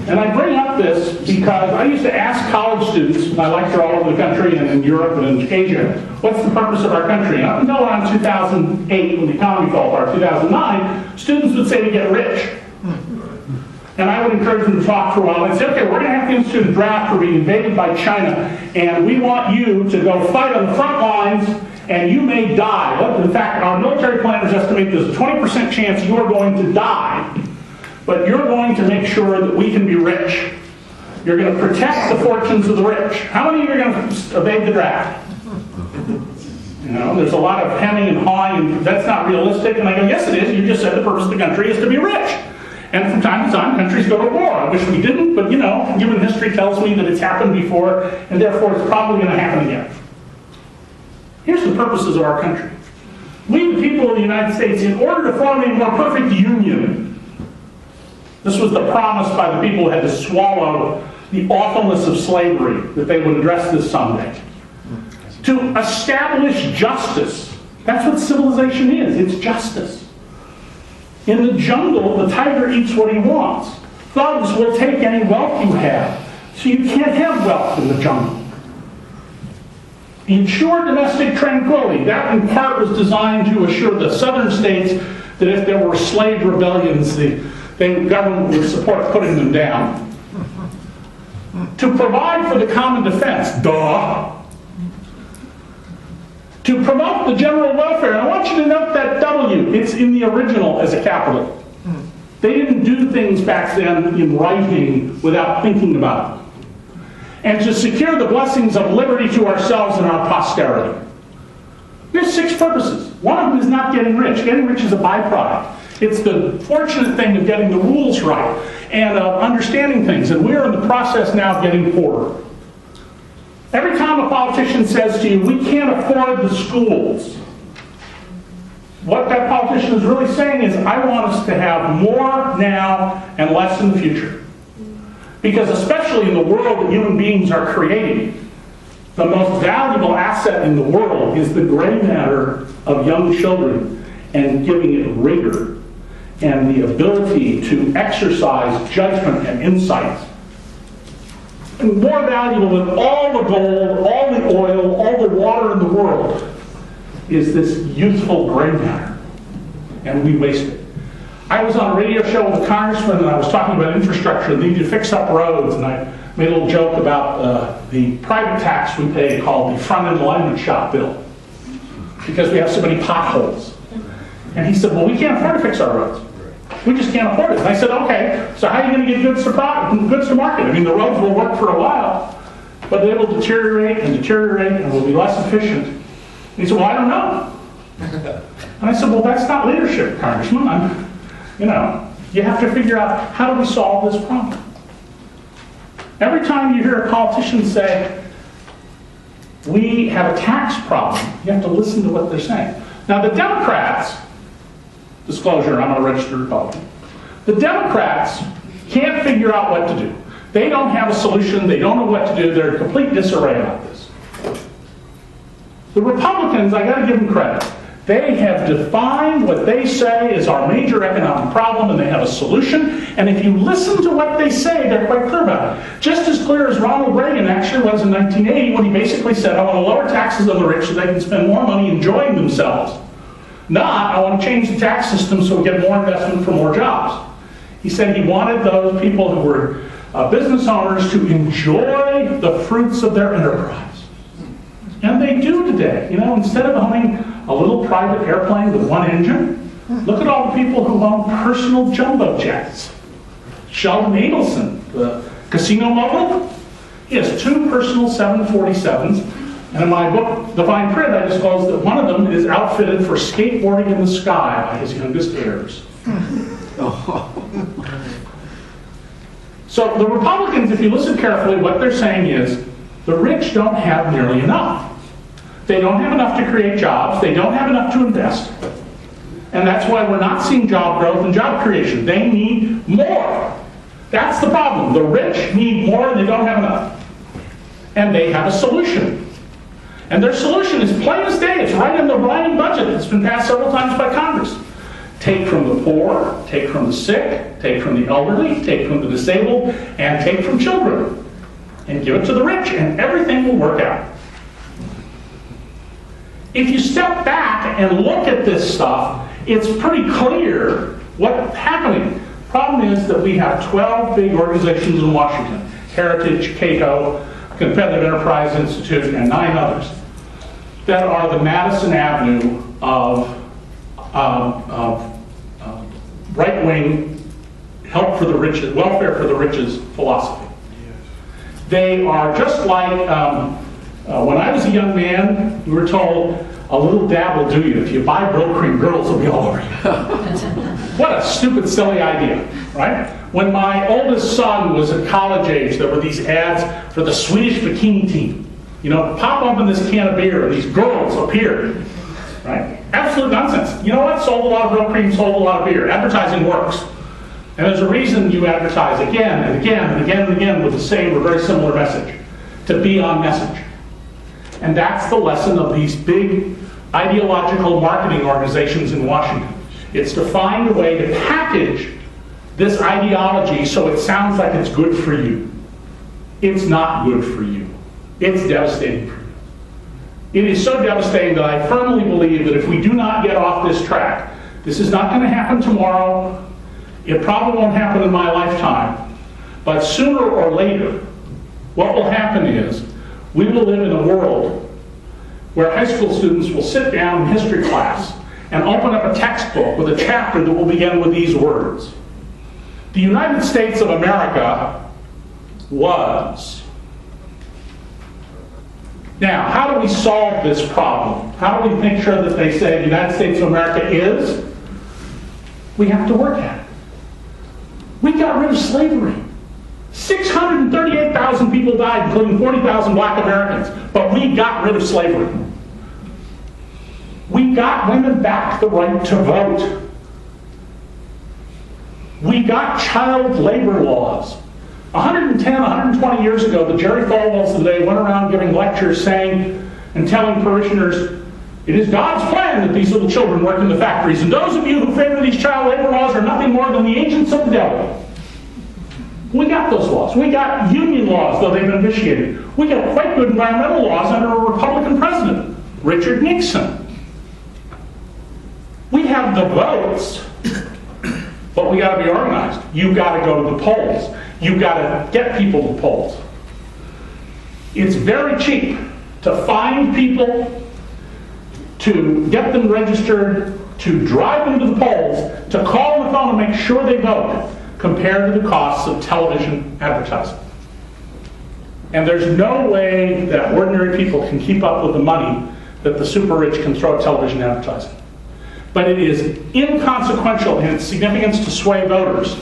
And I bring up this because I used to ask college students, and I lecture all over the country and in Europe and in Asia, what's the purpose of our country? And up until around 2008, when the economy fell apart, 2009, students would say to get rich. And I would encourage them to talk for a while and say, okay, we're going to have to institute a draft. We're being invaded by China, and we want you to go fight on the front lines, and you may die. In fact, our military planners estimate there's a 20% chance you're going to die, but you're going to make sure that we can be rich. You're going to protect the fortunes of the rich. How many of you are going to evade the draft? You know, there's a lot of hemming and hawing, and that's not realistic. And I go, yes, it is. You just said the purpose of the country is to be rich. And from time to time, countries go to war. I wish we didn't, but you know, human history tells me that it's happened before, and therefore it's probably going to happen again. Here's the purposes of our country. We, the people of the United States, in order to form a more perfect union, this was the promise by the people who had to swallow the awfulness of slavery, that they would address this someday. To establish justice. That's what civilization is. It's justice. In the jungle, the tiger eats what he wants. Thugs will take any wealth you have. So you can't have wealth in the jungle. Ensure domestic tranquility. That in part was designed to assure the southern states that if there were slave rebellions, the government would support putting them down. To provide for the common defense. Duh. To promote the general welfare. And I want you to note that W. It's in the original as a capital. They didn't do things back then in writing without thinking about it. And to secure the blessings of liberty to ourselves and our posterity. There's 6 purposes. One of them is not getting rich. Getting rich is a byproduct. It's the fortunate thing of getting the rules right and of understanding things. And we're in the process now of getting poorer. Every time a politician says to you, we can't afford the schools, what that politician is really saying is, I want us to have more now and less in the future. Because especially in the world that human beings are creating, the most valuable asset in the world is the gray matter of young children and giving it rigor and the ability to exercise judgment and insight. And more valuable than all the gold, all the oil, all the water in the world is this youthful gray matter. And we waste it. I was on a radio show with a congressman and I was talking about infrastructure. They need to fix up roads, and I made a little joke about the private tax we pay called the front-end alignment shop bill, because we have so many potholes. And he said, well, we can't afford to fix our roads. We just can't afford it. And I said, okay, so how are you going to get goods to market? I mean, the roads will work for a while, but they will deteriorate and will be less efficient. And he said, well, I don't know. And I said, well, that's not leadership, Congressman. You have to figure out, how do we solve this problem? Every time you hear a politician say, we have a tax problem, you have to listen to what they're saying. Now, the Democrats, disclosure, I'm a registered Republican, the Democrats can't figure out what to do. They don't have a solution, they don't know what to do, they're in complete disarray about this. The Republicans, I gotta give them credit. They have defined what they say is our major economic problem, and they have a solution. And if you listen to what they say, they're quite clear about it. Just as clear as Ronald Reagan actually was in 1980 when he basically said, I want to lower taxes on the rich so they can spend more money enjoying themselves. Not, I want to change the tax system so we get more investment for more jobs. He said he wanted those people who were business owners to enjoy the fruits of their enterprise. And they do today. Instead of owning a little private airplane with one engine, look at all the people who own personal jumbo jets. Sheldon Adelson, the casino mogul, he has 2 personal 747s. And in my book, The Fine Print, I disclosed that one of them is outfitted for skateboarding in the sky by his youngest heirs. So the Republicans, if you listen carefully, what they're saying is, the rich don't have nearly enough. They don't have enough to create jobs. They don't have enough to invest. And that's why we're not seeing job growth and job creation. They need more. That's the problem. The rich need more and they don't have enough. And they have a solution. And their solution is plain as day. It's right in the Ryan budget that's been passed several times by Congress. Take from the poor, take from the sick, take from the elderly, take from the disabled, and take from children. And give it to the rich, and everything will work out. If you step back and look at this stuff, it's pretty clear what's happening. Problem is that we have 12 big organizations in Washington: Heritage, Cato, Competitive Enterprise Institute, and 9 others, that are the Madison Avenue of right-wing help for the rich, welfare for the riches philosophy. They are just like, when I was a young man, we were told, a little dab will do you. If you buy Brill Cream, girls will be all over you. What a stupid, silly idea, right? When my oldest son was at college age, there were these ads for the Swedish bikini team. Pop open this can of beer and these girls appeared, right? Absolute nonsense. nonsense. You know what? Sold a lot of real cream, sold a lot of beer. Advertising works. And there's a reason you advertise again and again and again and again with the same or very similar message, to be on message. And that's the lesson of these big ideological marketing organizations in Washington. It's to find a way to package this ideology so it sounds like it's good for you. It's not good for you. It's devastating for you. It is so devastating that I firmly believe that if we do not get off this track, this is not going to happen tomorrow. It probably won't happen in my lifetime. But sooner or later, what will happen is we will live in a world where high school students will sit down in history class and open up a textbook with a chapter that will begin with these words. The United States of America was. Now, how do we solve this problem? How do we make sure that they say the United States of America is? We have to work at it. We got rid of slavery. 638,000 people died, including 40,000 black Americans, but we got rid of slavery. We got women back the right to vote. We got child labor laws. 110, 120 years ago, the Jerry Falwells of the day went around giving lectures saying and telling parishioners, it is God's plan that these little children work in the factories, and those of you who favor these child labor laws are nothing more than the agents of the devil. We got those laws. We got union laws, though they've been vitiated. We got quite good environmental laws under a Republican president, Richard Nixon. We have the votes, but we got to be organized. You've got to go to the polls. You've got to get people to the polls. It's very cheap to find people, to get them registered, to drive them to the polls, to call on the phone and make sure they vote, compared to the costs of television advertising. And there's no way that ordinary people can keep up with the money that the super rich can throw at television advertising. But it is inconsequential in its significance to sway voters.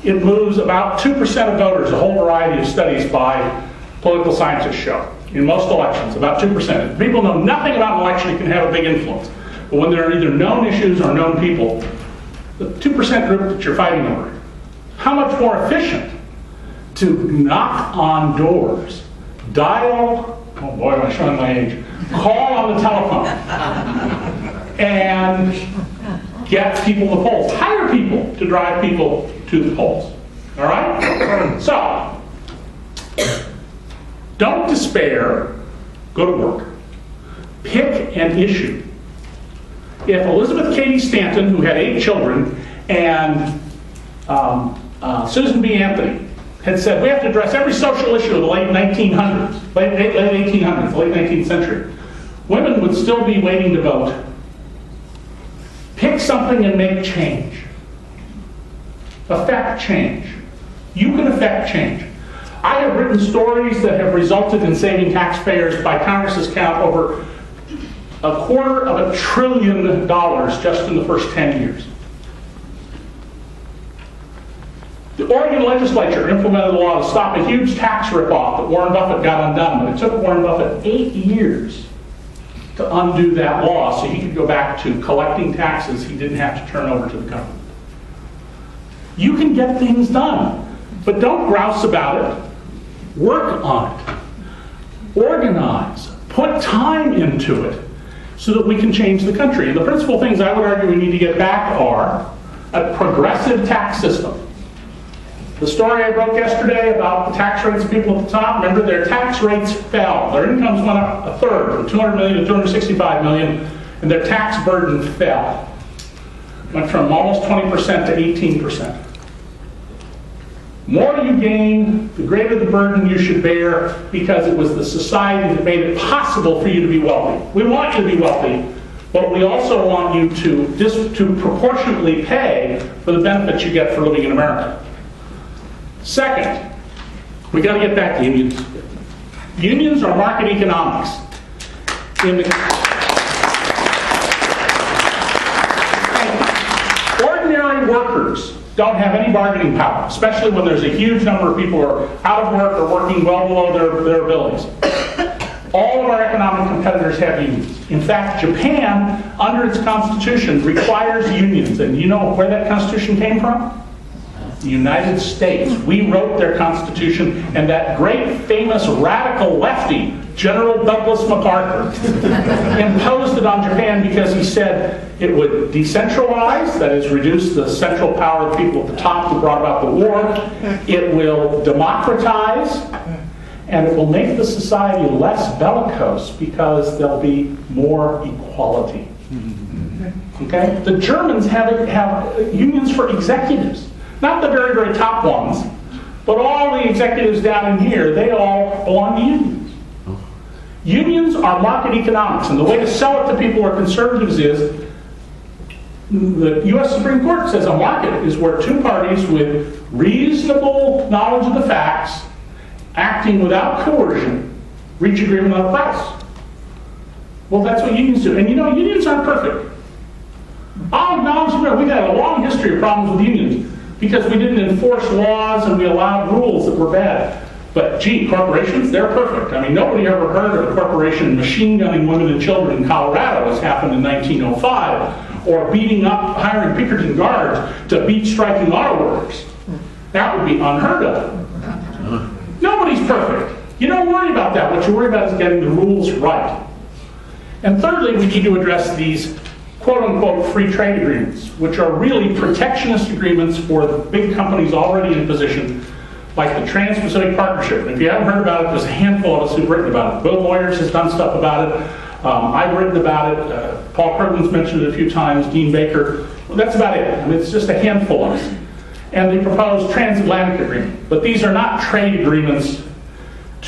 It moves about 2% of voters, a whole variety of studies by political scientists show. In most elections, about 2%. If people know nothing about an election, it can have a big influence. But when there are either known issues or known people, the 2% group that you're fighting over, how much more efficient to knock on doors, dial, oh boy, am I showing my age, call on the telephone, and get people to the polls. Hire people to drive people to the polls. All right? So, don't despair. Go to work. Pick an issue. If Elizabeth Cady Stanton, who had 8 children, and Susan B. Anthony had said, we have to address every social issue of the late 1800s, late 19th century, women would still be waiting to vote. Pick something and make change. Affect change. You can affect change. I have written stories that have resulted in saving taxpayers, by Congress's count, over $250 billion just in the first 10 years. The Oregon legislature implemented a law to stop a huge tax ripoff that Warren Buffett got undone, but it took Warren Buffett 8 years to undo that law so he could go back to collecting taxes he didn't have to turn over to the government. You can get things done, but don't grouse about it. Work on it. Organize. Put time into it so that we can change the country. And the principal things I would argue we need to get back are a progressive tax system. The story I broke yesterday about the tax rates of people at the top, remember their tax rates fell. Their incomes went up a third, from 200 million to 265 million, and their tax burden fell. Went from almost 20% to 18%. More you gain, the greater the burden you should bear, because it was the society that made it possible for you to be wealthy. We want you to be wealthy, but we also want you to proportionately pay for the benefits you get for living in America. Second, we got to get back to unions. Unions are market economics. Ordinary workers don't have any bargaining power, especially when there's a huge number of people who are out of work or working well below their abilities. All of our economic competitors have unions. In fact, Japan, under its constitution, requires unions. And you know where that constitution came from? The United States. We wrote their constitution, and that great famous radical lefty, General Douglas MacArthur, imposed it on Japan because he said it would decentralize, that is, reduce the central power of the people at the top who brought about the war. It will democratize, and it will make the society less bellicose because there'll be more equality. Okay? The Germans have unions for executives. Not the very, very top ones, but all the executives down in here, they all belong to unions. Unions are market economics, and the way to sell it to people who are conservatives is, the U.S. Supreme Court says a market is where two parties with reasonable knowledge of the facts, acting without coercion, reach agreement on a price. Well, that's what unions do. And you know, unions aren't perfect. I'll acknowledge that we've had a long history of problems with unions because we didn't enforce laws and we allowed rules that were bad. But gee, corporations, they're perfect. I mean, nobody ever heard of a corporation machine gunning women and children in Colorado, as happened in 1905, or beating up, hiring Pinkerton guards to beat striking auto workers. That would be unheard of. Nobody's perfect. You don't worry about that. What you worry about is getting the rules right. And thirdly, we need to address these quote-unquote free trade agreements, which are really protectionist agreements for the big companies already in position, like the Trans-Pacific Partnership. And if you haven't heard about it, there's a handful of us who've written about it. Bill Moyers has done stuff about it. I've written about it. Paul Kirkland's mentioned it a few times. Dean Baker. Well, that's about it. I mean, it's just a handful of us. And the proposed transatlantic agreement. But these are not trade agreements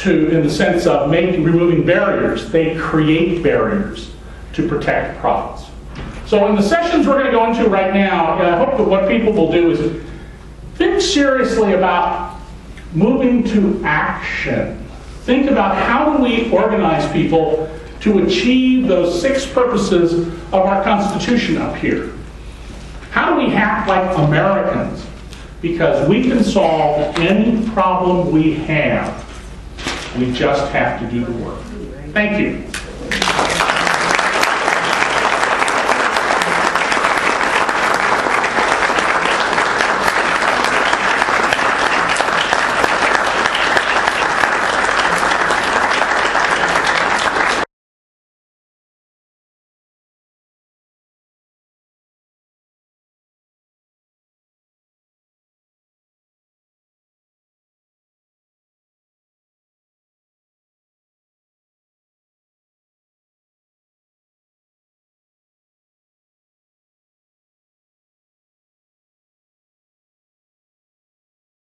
in the sense of removing barriers. They create barriers to protect profits. So in the sessions we're going to go into right now, I hope that what people will do is think seriously about moving to action. Think about how do we organize people to achieve those 6 purposes of our Constitution up here. How do we act like Americans? Because we can solve any problem we have. We just have to do the work. Thank you.